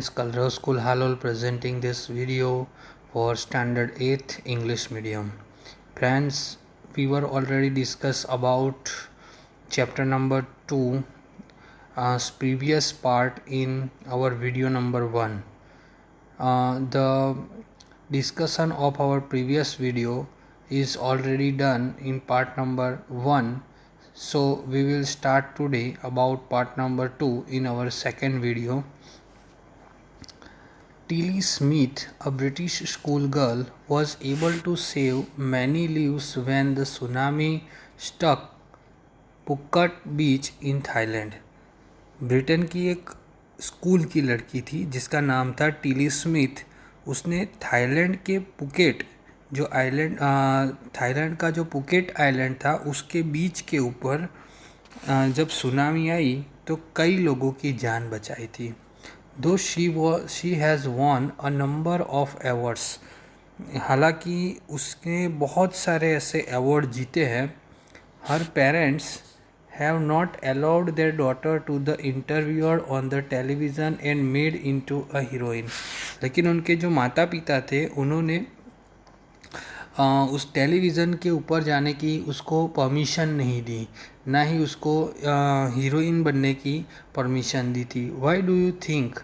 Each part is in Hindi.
students, Kalrao School Halol presenting this video for Standard 8th English Medium. Friends, we were already discussed about chapter number 2 previous part in our video number 1. The discussion of our previous video is already done in part number 1. So we will start today about part number 2 in our second video. Tilly Smith, a British schoolgirl, was able to save many lives when the tsunami struck Phuket beach in Thailand. Britain की एक स्कूल की लड़की थी जिसका नाम था टिली स्मिथ. उसने थाईलैंड के पुकेट जो आइलैंड थाईलैंड का जो पुकेट आइलैंड था उसके बीच के ऊपर जब सुनामी आई तो कई लोगों की जान बचाई थी. दो she has won a number of awards. हालांकि उसने बहुत सारे ऐसे अवार्ड जीते हैं. हर parents have not allowed their daughter to the interviewed on the television and made into a heroine. लेकिन उनके जो माता पिता थे उन्होंने उस टेलीविज़न के ऊपर जाने की उसको परमिशन नहीं दी, ना ही उसको हीरोइन बनने की परमिशन दी थी. Why do you think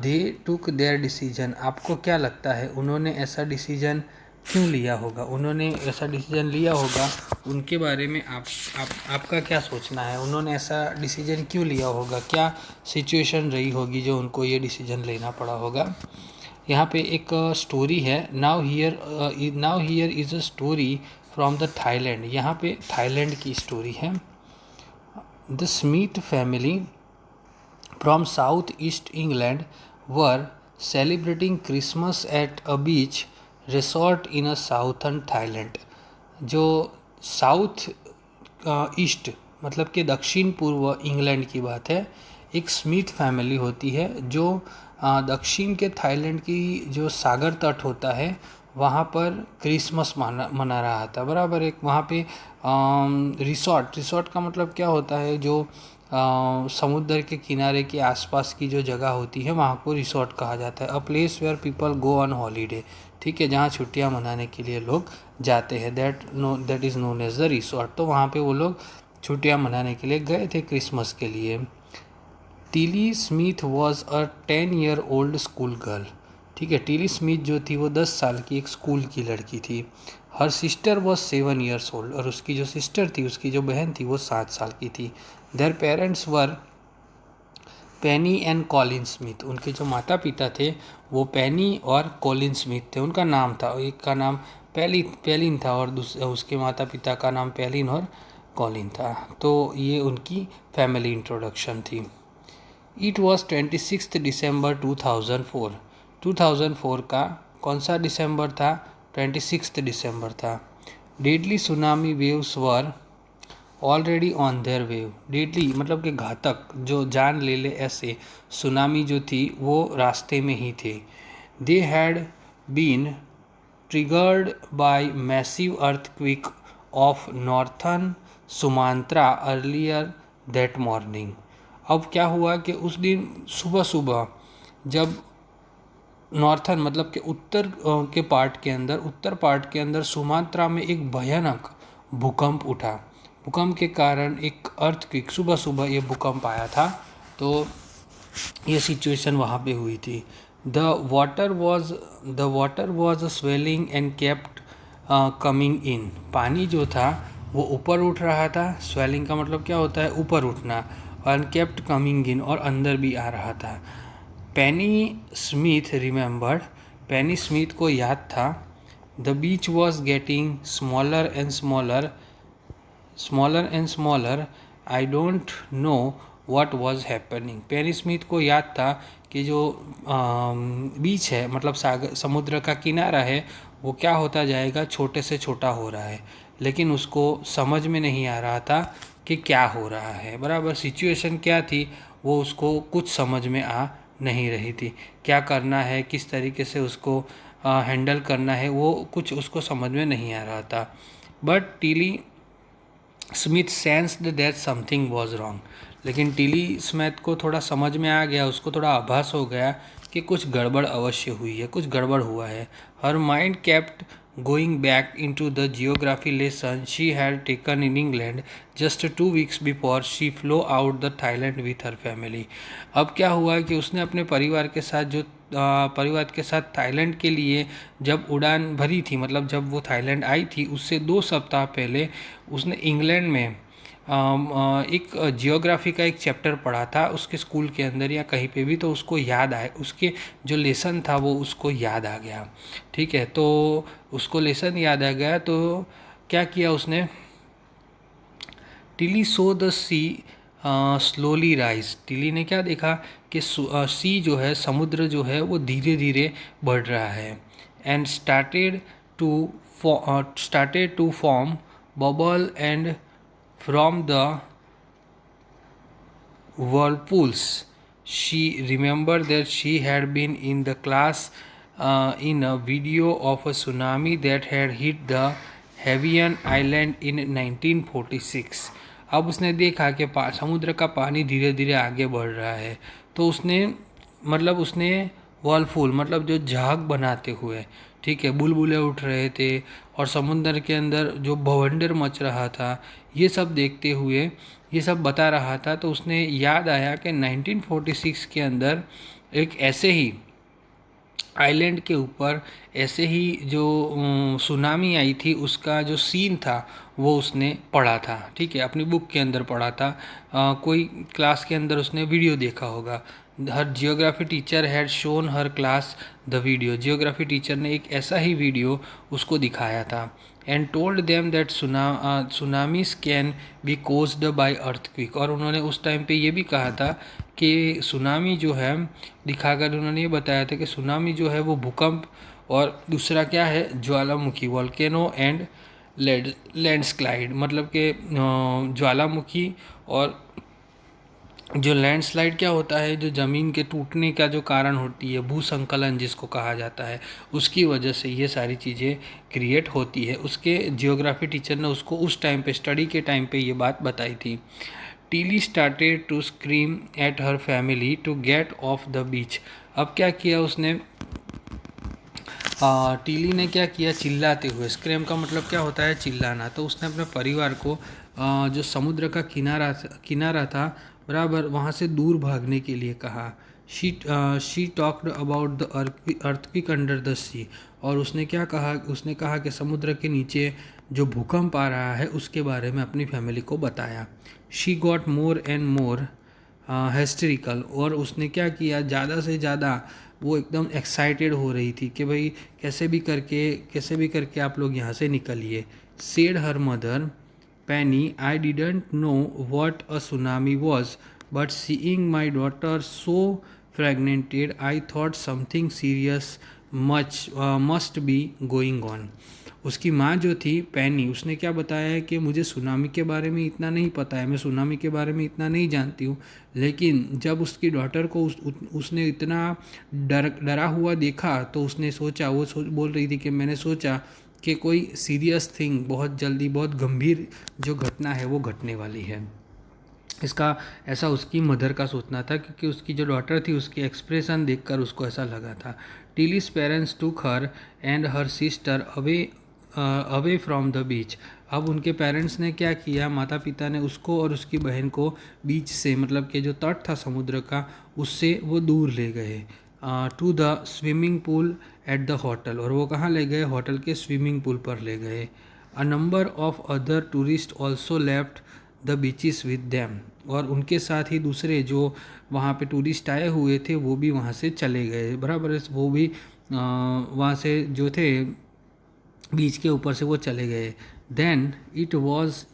they took there decision. आपको क्या लगता है उन्होंने ऐसा डिसीजन क्यों लिया होगा? उन्होंने ऐसा डिसीजन लिया होगा, उनके बारे में आपका क्या सोचना है? उन्होंने ऐसा डिसीजन क्यों लिया होगा? क्या सिचुएशन रही होगी जो उनको ये डिसीजन लेना पड़ा होगा? यहाँ पे एक स्टोरी है. Now here is a story from the Thailand. यहाँ पे थाईलैंड की स्टोरी है. The Smith family from south east England were celebrating Christmas at a beach resort in a southern Thailand. जो साउथ ईस्ट मतलब कि दक्षिण पूर्व इंग्लैंड की बात है. एक स्मिथ फैमिली होती है जो दक्षिण के थाईलैंड की जो सागर तट होता है वहाँ पर क्रिसमस मना रहा था. बराबर. एक वहाँ पे रिसोर्ट का मतलब क्या होता है? जो समुद्र के किनारे के आसपास की जो जगह होती है वहाँ को रिसोर्ट कहा जाता है. A place where people go on holiday. ठीक है, जहाँ छुट्टियाँ मनाने के लिए लोग जाते हैं. That is known as the resort. तो वहाँ पे वो लोग छुट्टियाँ मनाने के लिए गए थे क्रिसमस के लिए. Tilly Smith was a 10-year-old school girl. ठीक है, टिली स्मिथ जो थी वो 10 साल की एक स्कूल की लड़की थी. Her sister was 7 years old. और उसकी जो सिस्टर थी, उसकी जो बहन थी वो 7 साल की थी. Their parents were Penney and Colin Smith. उनके जो माता पिता थे वो पेनी और कॉलिन स्मिथ थे. उनका नाम था, एक का नाम पेलिन था और उसके माता पिता का नाम पेलिन और कॉलिन था. तो ये उनकी फैमिली इंट्रोडक्शन थी. इट वॉज 26 दिसंबर 2004. 2004 का कौन सा दिसंबर था? 26 दिसंबर था. Deadly tsunami waves were already on their wave. Deadly मतलब कि घातक, जो जान ले ऐसे सुनामी जो थी वो रास्ते में ही थे. They had been triggered by massive earthquake of northern Sumatra earlier that morning. अब क्या हुआ कि उस दिन सुबह सुबह जब नॉर्थर्न मतलब कि उत्तर पार्ट के अंदर सुमात्रा में एक भयानक भूकंप उठा. भूकंप के कारण एक अर्थक्वेक, सुबह सुबह ये भूकंप आया था. तो ये सिचुएशन वहाँ पे हुई थी. The water was swelling and kept coming in. पानी जो था वो ऊपर उठ रहा था. स्वेलिंग का मतलब क्या होता है? ऊपर उठना. और केप्ट कमिंग इन, और अंदर भी आ रहा था. पेनी स्मिथ रिमेंबर्ड. पेनी स्मिथ को याद था. The beach was getting smaller and smaller. I don't know what was happening. Penney Smith को याद था कि जो बीच है मतलब समुद्र का किनारा है वो क्या होता जाएगा, छोटे से छोटा हो रहा है. लेकिन उसको समझ में नहीं आ रहा था कि क्या हो रहा है. बराबर. सिचुएशन क्या थी वो उसको कुछ समझ में आ नहीं रही थी. क्या करना है, किस तरीके से उसको हैंडल करना है, वो कुछ उसको समझ में नहीं आ रहा था. But Tilly Smith sensed that something was wrong. लेकिन टिली स्मिथ को थोड़ा समझ में आ गया, उसको थोड़ा आभास हो गया कि कुछ गड़बड़ अवश्य हुई है, कुछ गड़बड़ हुआ है। Her mind kept going back into the geography lesson she had taken in England just 2 weeks before she flow out the Thailand with her family. अब क्या हुआ कि उसने अपने परिवार के साथ परिवार के साथ थाईलैंड के लिए जब उड़ान भरी थी, मतलब जब वो थाईलैंड आई थी, उससे 2 सप्ताह पहले उसने इंग्लैंड में एक जियोग्राफी का एक चैप्टर पढ़ा था उसके स्कूल के अंदर या कहीं पे भी, तो उसको याद आए, उसके जो लेसन था वो उसको याद आ गया। ठीक है, तो उसको लेसन याद आ गया, तो क्या किया उसने, Tilly saw the sea slowly rise. Tilly ने क्या देखा कि सी जो है, समुद्र जो है वो धीरे धीरे बढ़ रहा है। And started to form bubble and from the whirlpools. She remembered that she had been in the class in a video of a tsunami that had hit the Hawaiian Island in 1946. अब उसने देखा कि समुद्र का पानी धीरे धीरे आगे बढ़ रहा है, तो उसने मतलब उसने वर्लपूल मतलब जो झाग बनाते हुए, ठीक है, बुलबुले उठ रहे थे और समुद्र के अंदर जो भवंडर मच रहा था, ये सब देखते हुए ये सब बता रहा था। तो उसने याद आया कि 1946 के अंदर एक ऐसे ही आइलैंड के ऊपर ऐसे ही जो सुनामी आई थी, उसका जो सीन था वो उसने पढ़ा था। ठीक है, अपनी बुक के अंदर पढ़ा था, कोई क्लास के अंदर उसने वीडियो देखा होगा। Her geography teacher had shown her class the video. Geography teacher ने एक ऐसा ही वीडियो उसको दिखाया था। And told them that tsunamis can be caused by earthquake. और उन्होंने उस टाइम पे ये भी कहा था कि सुनामी जो है, दिखाकर उन्होंने ये बताया था कि सुनामी जो है वो भूकंप और दूसरा क्या है, ज्वालामुखी, वॉल्केनो एंड लैंडस्लाइड, मतलब कि ज्वालामुखी और जो लैंडस्लाइड क्या होता है, जो ज़मीन के टूटने का जो कारण होती है, भूसंकलन जिसको कहा जाता है, उसकी वजह से ये सारी चीज़ें क्रिएट होती है। उसके जियोग्राफी टीचर ने उसको उस टाइम पे, स्टडी के टाइम पे ये बात बताई थी। Tilly started to scream at her family to get off the beach. अब क्या किया उसने, टीली ने क्या किया, चिल्लाते हुए, स्क्रेम का मतलब क्या होता है, चिल्लाना। तो उसने अपने परिवार को जो समुद्र का किनारा था बराबर, वहाँ से दूर भागने के लिए कहा। She talked about the earthquake under the sea. और उसने क्या कहा, उसने कहा कि समुद्र के नीचे जो भूकंप आ रहा है उसके बारे में अपनी फैमिली को बताया। She got more and more historical. और उसने क्या किया, ज़्यादा से ज़्यादा वो एकदम एक्साइटेड हो रही थी कि भाई कैसे भी करके आप लोग यहाँ से निकलिए। Said her mother Penny, I didn't know what a tsunami was, but seeing my daughter so frightened I thought something serious must be going on. उसकी माँ जो थी पैनी, उसने क्या बताया है कि मुझे सुनामी के बारे में इतना नहीं पता है, मैं सुनामी के बारे में इतना नहीं जानती हूँ, लेकिन जब उसकी डॉटर को उसने इतना डरा हुआ देखा तो उसने सोचा, बोल रही थी कि मैंने सोचा कि कोई सीरियस थिंग, बहुत जल्दी बहुत गंभीर जो घटना है वो घटने वाली है। इसका ऐसा उसकी मदर का सोचना था, क्योंकि उसकी जो डॉटर थी उसकी एक्सप्रेशन देखकर उसको ऐसा लगा था। टीलीज पेरेंट्स टूक her and her sister away from the beach. अब उनके पेरेंट्स ने क्या किया, माता पिता ने उसको और उसकी बहन को बीच से, मतलब कि जो तट था समुद्र का, उससे वो दूर ले गए to the swimming pool at the hotel. और वो कहाँ ले गए, होटल के स्विमिंग पूल पर ले गए। A number of other tourist also left the beaches with them. और उनके साथ ही दूसरे जो वहाँ पे टूरिस्ट आए हुए थे वो भी वहाँ से चले गए, बराबर, वो भी वहाँ से जो थे बीच के ऊपर से वो चले गए। Then it was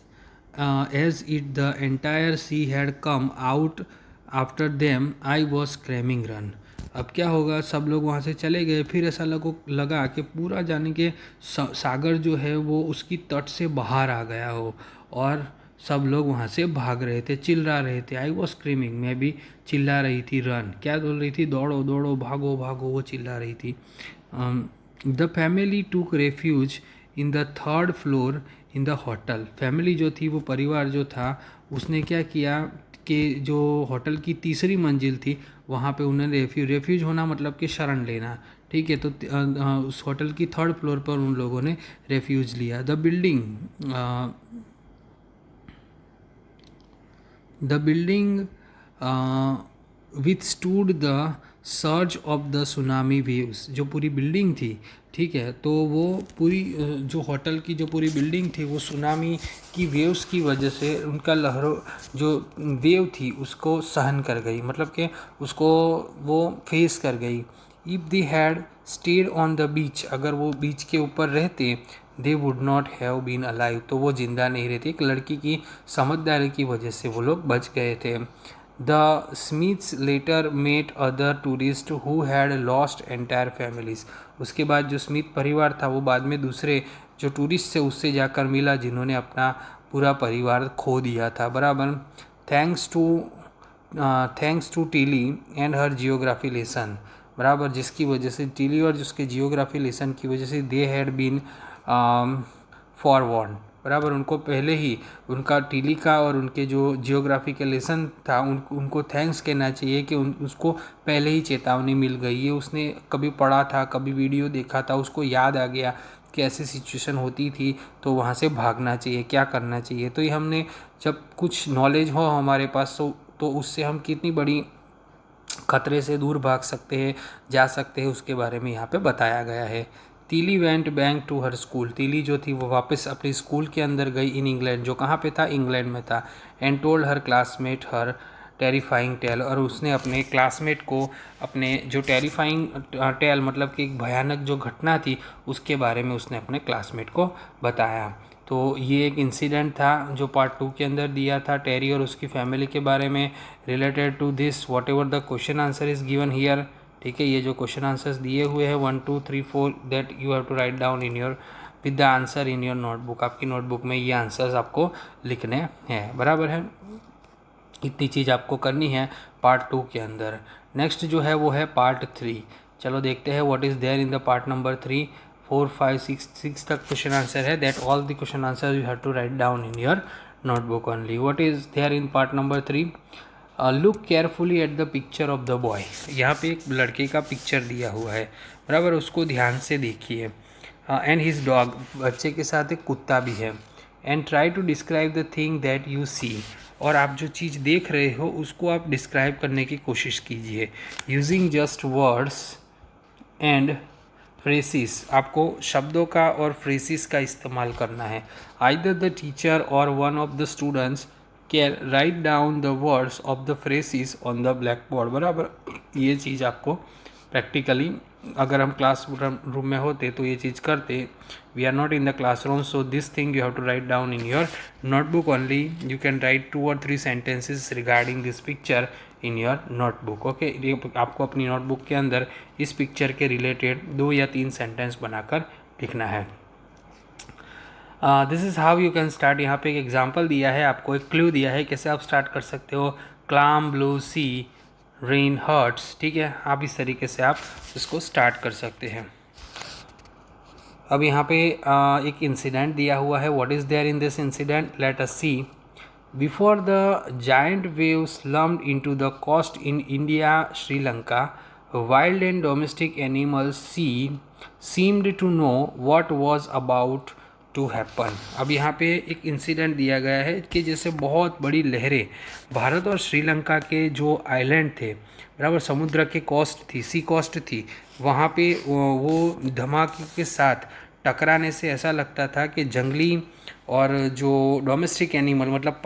as if the entire sea had come out after them I was screaming run. अब क्या होगा, सब लोग वहाँ से चले गए, फिर ऐसा लगा कि पूरा जाने के सागर जो है वो उसकी तट से बाहर आ गया हो, और सब लोग वहाँ से भाग रहे थे, चिल्ला रहे थे। आई वॉज स्क्रीमिंग, मैं भी चिल्ला रही थी। रन क्या बोल रही थी, दौड़ो दौड़ो, भागो भागो, वो चिल्ला रही थी। द फैमिली टूक refuge in the third floor in the hotel. Family जो थी, वो परिवार जो था, उसने क्या किया के जो होटल की तीसरी मंजिल थी वहाँ पे उन्होंने रेफ्यूज होना मतलब कि शरण लेना, ठीक है। तो उस होटल की थर्ड फ्लोर पर उन लोगों ने रेफ्यूज लिया। The building withstood the surge of the tsunami waves. जो पूरी बिल्डिंग थी, ठीक है, तो वो पूरी जो होटल की जो पूरी बिल्डिंग थी वो सुनामी की वेव्स की वजह से उनका लहरों जो वेव थी उसको सहन कर गई, मतलब कि उसको वो फेस कर गई। If they had stayed on the beach, अगर वो बीच के ऊपर रहते, they would not have been alive, तो वो जिंदा नहीं रहती। एक लड़की की समझदारी की वजह से वो लोग बच गए थे। The Smiths later met other tourist who had lost entire families. उसके बाद जो स्मिथ परिवार था वो बाद में दूसरे जो टूरिस्ट थे उससे जाकर मिला जिन्होंने अपना पूरा परिवार खो दिया था, बराबर। Thanks to Tilly and her geography lesson, बराबर, जिसकी वजह से टिली और जिसके जियोग्राफी लेसन की वजह से दे हैड बीन फॉरवॉर्न, बराबर। उनको पहले ही उनका टिली का और उनके जो जियोग्राफी के लेसन था उनको थैंक्स कहना चाहिए कि उसको पहले ही चेतावनी मिल गई। ये उसने कभी पढ़ा था, कभी वीडियो देखा था, उसको याद आ गया कि ऐसी सिचुएशन होती थी तो वहाँ से भागना चाहिए, क्या करना चाहिए। तो ये हमने जब कुछ नॉलेज हो हमारे पास तो उससे हम कितनी बड़ी खतरे से दूर भाग सकते हैं, जा सकते हैं, उसके बारे में यहाँ पे बताया गया है। Tilly went back to her school. Tilly जो थी वो वापस अपने स्कूल के अंदर गई इन इंग्लैंड, जो कहाँ पे था, इंग्लैंड में था। And told her classmate her terrifying tale, और उसने अपने क्लासमेट को अपने जो टेरिफाइंग टेल मतलब कि एक भयानक जो घटना थी उसके बारे में उसने अपने क्लासमेट को बताया। तो ये एक इंसिडेंट था जो पार्ट 2 के अंदर दिया था टेरी और उसकी फैमिली के बारे में। Related to this whatever the question answer is given here, ठीक है। ये जो क्वेश्चन आंसर्स दिए हुए हैं 1 2 3 4 that you have to write down in your with the answer in your notebook. आपकी नोटबुक में ये आंसर्स आपको लिखने हैं, बराबर है। इतनी चीज़ आपको करनी है पार्ट 2 के अंदर। नेक्स्ट जो है वो है पार्ट 3। चलो देखते हैं what is there in the part number 3। 4 5 6 तक क्वेश्चन आंसर है, that all the question answer you have to write down in your notebook only. What is there in part number 3? Look carefully at the picture of the boy. यहाँ पे एक लड़के का पिक्चर दिया हुआ है, बराबर, उसको ध्यान से देखिए। एंड हिज डॉग, बच्चे के साथ एक कुत्ता भी है। And try to describe the thing that you see, और आप जो चीज़ देख रहे हो उसको आप डिस्क्राइब करने की कोशिश कीजिए using just words and phrases. आपको शब्दों का और फ्रेसिस का इस्तेमाल करना है। आइदर द टीचर और one of the students can write down the words of the phrases on the black board, बराबर। ये चीज़ आपको प्रैक्टिकली अगर हम क्लास रूम में होते तो ये चीज़ करते। We are not in the classroom, so this thing you have to write down in your notebook only. You can write 2 or 3 sentences regarding this picture in your notebook, okay. आपको अपनी नोटबुक के अंदर इस पिक्चर के रिलेटेड 2 या 3 सेंटेंस बनाकर लिखना है। This is how you can start. यहाँ पे एक एग्जाम्पल दिया है, आपको एक क्लू दिया है कैसे आप स्टार्ट कर सकते हो। क्लाम ब्लू सी रेन हर्ट्स, ठीक है। आप इस तरीके से आप इसको स्टार्ट कर सकते हैं। अब यहाँ पे एक इंसिडेंट दिया हुआ है। What is there in this incident? Let us see. Before the giant waves lammed into the coast in India Sri Lanka, wild and domestic animals seemed to know what was about to happen। अब यहाँ पे एक इंसिडेंट दिया गया है कि जैसे बहुत बड़ी लहरें भारत और श्रीलंका के जो आइलैंड थे, बराबर, समुद्र के कोस्ट थी, सी कोस्ट थी, वहाँ पे वो धमाके के साथ टकराने से ऐसा लगता था कि जंगली और जो डोमेस्टिक एनिमल मतलब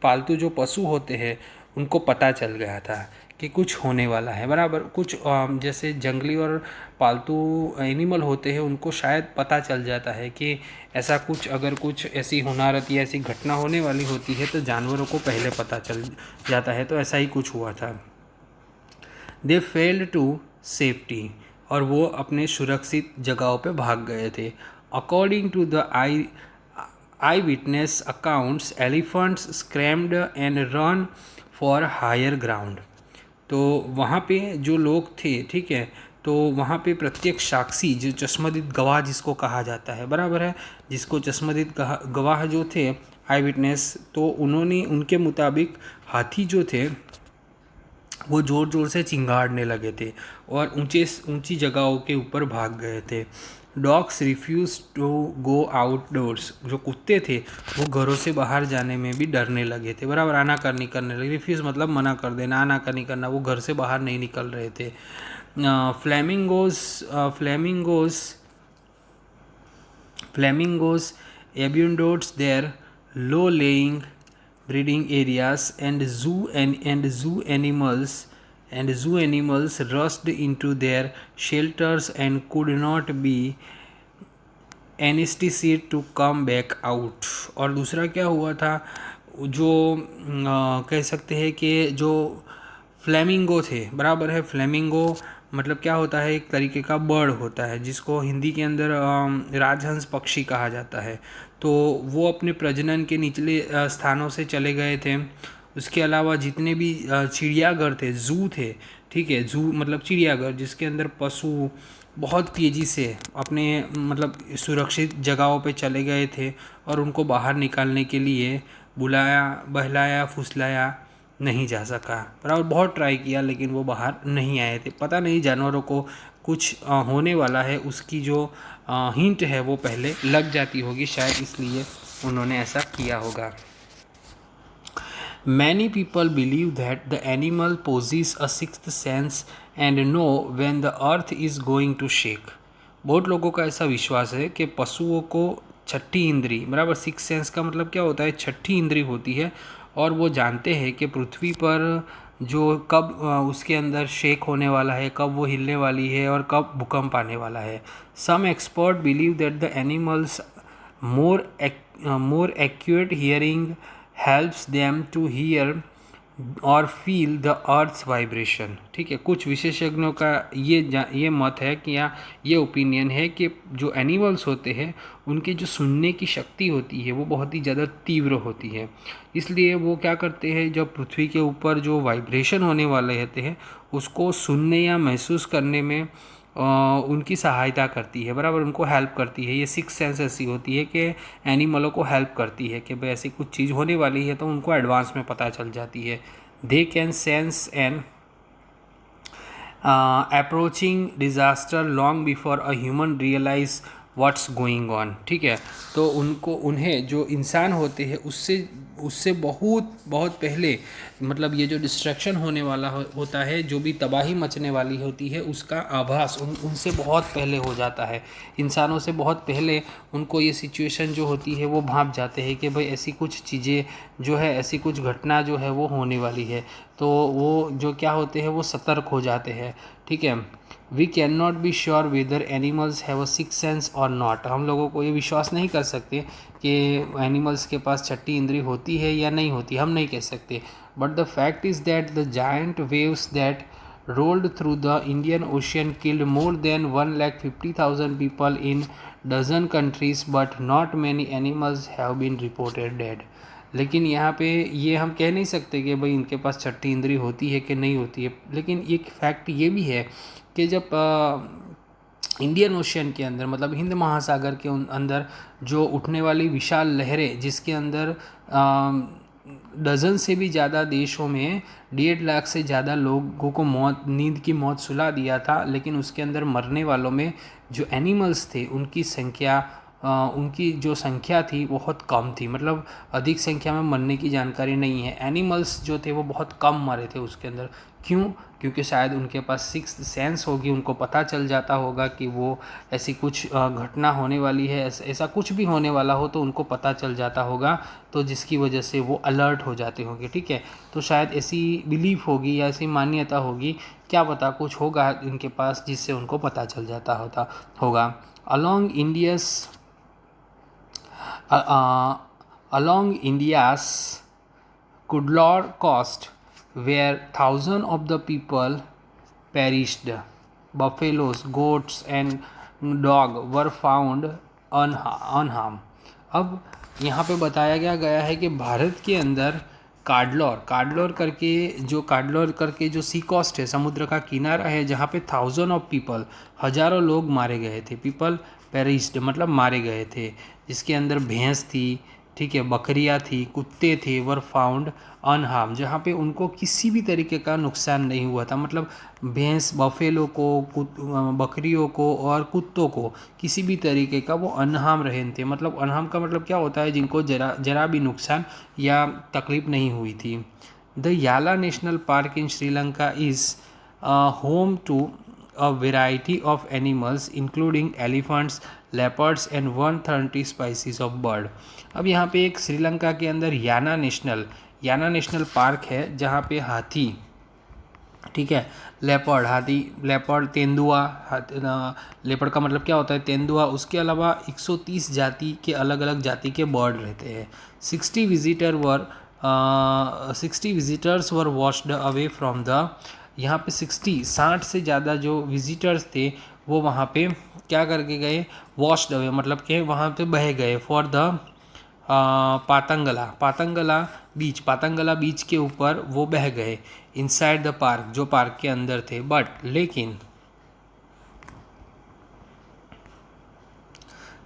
पालतू जो पशु होते हैं उनको पता चल गया था कि कुछ होने वाला है, बराबर। कुछ जैसे जंगली और पालतू एनिमल होते हैं उनको शायद पता चल जाता है कि ऐसा कुछ अगर कुछ ऐसी होनारत या ऐसी घटना होने वाली होती है तो जानवरों को पहले पता चल जाता है। तो ऐसा ही कुछ हुआ था। दे फेल्ड टू सेफ्टी, और वो अपने सुरक्षित जगहों पे भाग गए थे। According to the eye witness accounts, elephants scrammed and run for higher ground. तो वहाँ पे जो लोग थे, ठीक है, तो वहाँ पे प्रत्यक्ष साक्षी जो चश्मदीद गवाह जिसको कहा जाता है, बराबर है, जिसको चश्मदीद गवाह जो थे आई विटनेस, तो उन्होंने उनके मुताबिक हाथी जो थे वो ज़ोर ज़ोर से चिंगाड़ने लगे थे और ऊंची जगहों के ऊपर भाग गए थे। Dogs refuse to go outdoors, जो कुत्ते थे वो घरों से बाहर जाने में भी डरने लगे थे, बराबर आनाकानी करने लगे। रिफ्यूज़ मतलब मना कर देना, आनाकानी करना, वो घर से बाहर नहीं निकल रहे थे। Flamingos abundant their low-lying breeding areas, and zoo animals rushed into their shelters and could not be anesthetized to come back out। और दूसरा क्या हुआ था, जो कह सकते हैं कि जो फ्लेमिंगो थे, बराबर है, फ्लेमिंगो मतलब क्या होता है, एक तरीके का बर्ड होता है जिसको हिंदी के अंदर राजहंस पक्षी कहा जाता है। तो वो अपने प्रजनन के निचले स्थानों से चले गए थे। उसके अलावा जितने भी चिड़ियाघर थे, जू थे, ठीक है, जू मतलब चिड़ियाघर जिसके अंदर पशु बहुत तेज़ी से अपने मतलब सुरक्षित जगहों पे चले गए थे और उनको बाहर निकालने के लिए बुलाया, बहलाया, फुसलाया नहीं जा सका, बराबर, बहुत ट्राई किया लेकिन वो बाहर नहीं आए थे। पता नहीं जानवरों को कुछ होने वाला है, उसकी जो हिंट है वो पहले लग जाती होगी, शायद इसलिए उन्होंने ऐसा किया होगा। Many people believe that the animal possesses a sixth sense and know when the earth is going to shake। बहुत लोगों का ऐसा विश्वास है कि पशुओं को छठी इंद्री, बराबर, सिक्स सेंस का मतलब क्या होता है, छठी इंद्री होती है और वो जानते हैं कि पृथ्वी पर जो कब उसके अंदर शेक होने वाला है, कब वो हिलने वाली है और कब भूकंप आने वाला है। Some expert believe that the animals more accurate hearing helps them to hear और फील द अर्थ्स वाइब्रेशन। ठीक है, कुछ विशेषज्ञों का ये मत है कि या ये ओपिनियन है कि जो एनिमल्स होते हैं उनकी जो सुनने की शक्ति होती है वो बहुत ही ज़्यादा तीव्र होती है, इसलिए वो क्या करते हैं, जब पृथ्वी के ऊपर जो वाइब्रेशन होने वाले रहते हैं उसको सुनने या महसूस करने में उनकी सहायता करती है, बराबर, उनको हेल्प करती है। ये सिक्स सेंस ऐसी होती है कि एनिमलों को हेल्प करती है कि भाई ऐसी कुछ चीज़ होने वाली है तो उनको एडवांस में पता चल जाती है। They can sense an approaching disaster long before a human realise what's going on. ठीक है, तो उन्हें जो इंसान होते हैं उससे बहुत पहले, मतलब ये जो डिस्ट्रैक्शन होने वाला होता है, जो भी तबाही मचने वाली होती है, उसका आभास उनसे बहुत पहले हो जाता है। इंसानों से बहुत पहले उनको ये सिचुएशन जो होती है वो भांप जाते हैं कि भाई ऐसी कुछ चीज़ें जो है, ऐसी कुछ घटना जो है वो होने वाली है, तो वो जो क्या होते हैं वो सतर्क हो जाते हैं। ठीक है, we can not be sure whether animals have a six sense और नॉट। हम लोगों को ये विश्वास नहीं कर सकते कि एनिमल्स के पास छठी इंद्री होती है या नहीं होती, हम नहीं कह सकते। But the fact is that the giant waves that rolled through the Indian Ocean killed more than 150,000 people in dozen countries, but not many animals have been reported dead। लेकिन यहाँ पे ये हम कह नहीं सकते कि भाई इनके पास छठी इंद्री होती है कि नहीं होती है, लेकिन एक फैक्ट ये भी है कि जब इंडियन ओशियन के अंदर, मतलब हिंद महासागर के अंदर जो उठने वाली विशाल लहरें, जिसके अंदर डजन से भी ज़्यादा देशों में 1.5 लाख से ज़्यादा लोगों को नींद की मौत सुला दिया था, लेकिन उसके अंदर मरने वालों में जो एनिमल्स थे उनकी जो संख्या थी बहुत कम थी, मतलब अधिक संख्या में मरने की जानकारी नहीं है। एनिमल्स जो थे वो बहुत कम मरे थे उसके अंदर। क्यों? क्योंकि शायद उनके पास सिक्स्थ सेंस होगी, उनको पता चल जाता होगा कि वो ऐसी कुछ घटना होने वाली है, ऐसा कुछ भी होने वाला हो तो उनको पता चल जाता होगा, तो जिसकी वजह से वो अलर्ट हो जाते होंगे। ठीक है, तो शायद ऐसी बिलीफ होगी या ऐसी मान्यता होगी, क्या पता कुछ होगा इनके पास जिससे उनको पता चल जाता होगा। Along India's Kudlor coast, where thousands of the people perished, buffaloes, goats and dogs were found unharmed। अब यहाँ पे बताया गया है कि भारत के अंदर काडलोर करके जो सी कोस्ट है, समुद्र का किनारा है, जहाँ पे थाउजेंड ऑफ पीपल, हजारों लोग मारे गए थे। पीपल पेरिस्ड मतलब मारे गए थे, जिसके अंदर भैंस थी, ठीक है, बकरियां थी, कुत्ते थे, वर फाउंड अनहार्म, जहाँ पे उनको किसी भी तरीके का नुकसान नहीं हुआ था। मतलब भैंस, बफेलो को, बकरियों को और कुत्तों को किसी भी तरीके का वो अनहार्म रहे थे। मतलब अनहार्म का मतलब क्या होता है, जिनको जरा भी नुकसान या तकलीफ नहीं हुई थी। द याला national park in Sri Lanka is home to a variety of animals including elephants, leopards and 130 species of bird। अब यहाँ पे एक श्रीलंका के अंदर याना नेशनल पार्क है जहाँ पे हाथी, ठीक है, लेपर्ड, तेंदुआ, लेपर्ड का मतलब क्या होता है, तेंदुआ, उसके अलावा 130 जाति के अलग अलग जाति के बर्ड रहते हैं। 60 visitors were washed away from the, यहाँ पे 60 से ज़्यादा जो विजिटर्स थे वो वहाँ पे क्या करके गए, वॉश्ड अवे मतलब कि वहाँ पे बह गए, फॉर द पातंगला बीच के ऊपर वो बह गए, इनसाइड द पार्क, जो पार्क के अंदर थे। बट लेकिन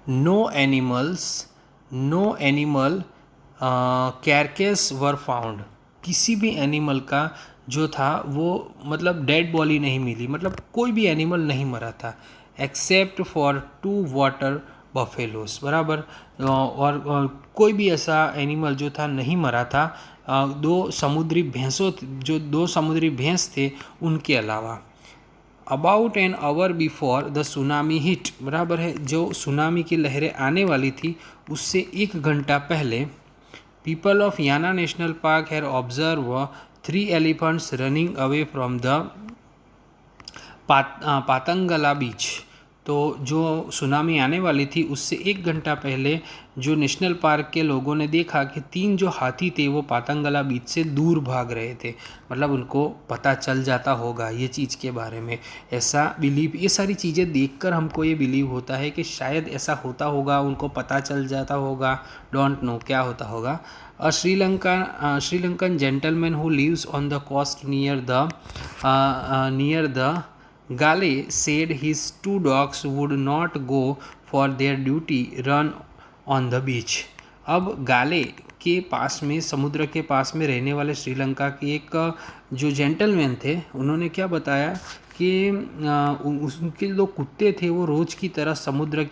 नो एनिमल कैरकेस वर फाउंड, किसी भी एनिमल का जो था वो मतलब डेड बॉडी नहीं मिली, मतलब कोई भी एनिमल नहीं मरा था, एक्सेप्ट फॉर 2 वाटर बफेलोस, बराबर। और कोई भी ऐसा एनिमल जो था नहीं मरा था, दो समुद्री भैंस थे उनके अलावा। About an hour before the tsunami hit, बराबर है, जो सुनामी की लहरें आने वाली थी उससे 1 घंटा पहले people of Yana National Park had observed 3 elephants running away from the पातंगला बीच। तो जो सुनामी आने वाली थी उससे 1 घंटा पहले जो नेशनल पार्क के लोगों ने देखा कि 3 जो हाथी थे वो पातंगला बीच से दूर भाग रहे थे। मतलब उनको पता चल जाता होगा ये चीज़ के बारे में, ऐसा बिलीव, ये सारी चीज़ें देखकर हमको ये बिलीव होता है कि शायद ऐसा होता होगा, उनको पता चल जाता होगा, डोंट नो क्या होता होगा। A Sri Lankan gentleman who lives on the coast near the Gale said his 2 dogs would not go for their duty run on the beach। अब गाले के पास में, समुद्र के पास में रहने वाले श्रीलंका के एक जो जेंटलमैन थे, उन्होंने क्या बताया कि उनके जो कुत्ते थे वो रोज़ की तरह समुद्र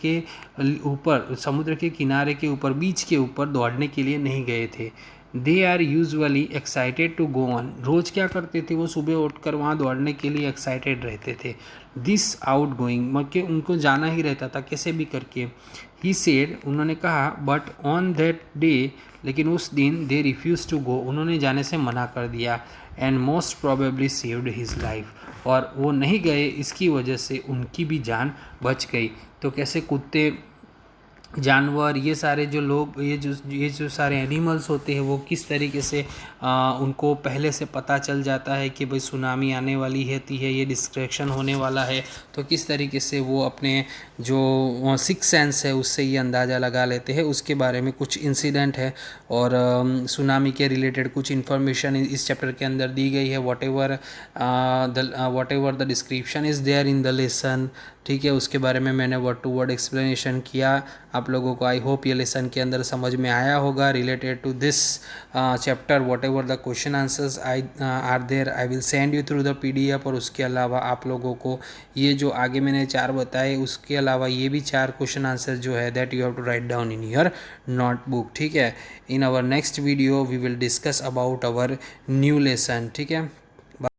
के किनारे के ऊपर, बीच के ऊपर दौड़ने के लिए नहीं गए थे। They are usually excited to go on, रोज़ क्या करते थे वो सुबह उठकर वहाँ दौड़ने के लिए एक्साइटेड रहते थे। दिस आउट गोइंग, मतलब उनको जाना ही रहता था कैसे भी करके। ही सेड, उन्होंने कहा, बट ऑन दैट डे, लेकिन उस दिन दे रिफ्यूज़ टू गो, उन्होंने जाने से मना कर दिया। And most probably saved his life, और वो नहीं गए, इसकी वजह से उनकी भी जान बच गई। तो कैसे कुत्ते, जानवर, ये सारे जो लोग, ये जो सारे एनिमल्स होते हैं वो किस तरीके से उनको पहले से पता चल जाता है कि भाई सुनामी आने वाली है, ये डिस्ट्रैक्शन होने वाला है, तो किस तरीके से वो अपने जो 6 सेंस है उससे ये अंदाज़ा लगा लेते हैं। उसके बारे में कुछ इंसिडेंट है और सुनामी के रिलेटेड कुछ इन्फॉर्मेशन इस चैप्टर के अंदर दी गई है। Whatever the description is there in the lesson, ठीक है, उसके बारे में मैंने वर्ड टू वर्ड एक्सप्लेनेशन किया आप लोगों को। आई होप ये लेसन के अंदर समझ में आया होगा। Related to this chapter whatever the question answers are there, I will send you through the PDF। और उसके अलावा आप लोगों को ये जो आगे मैंने 4 बताए, उसके अलावा ये भी 4 क्वेश्चन आंसर जो है that you have to write down in your notebook, ठीक है। In our next video we will discuss about our new lesson, ठीक है।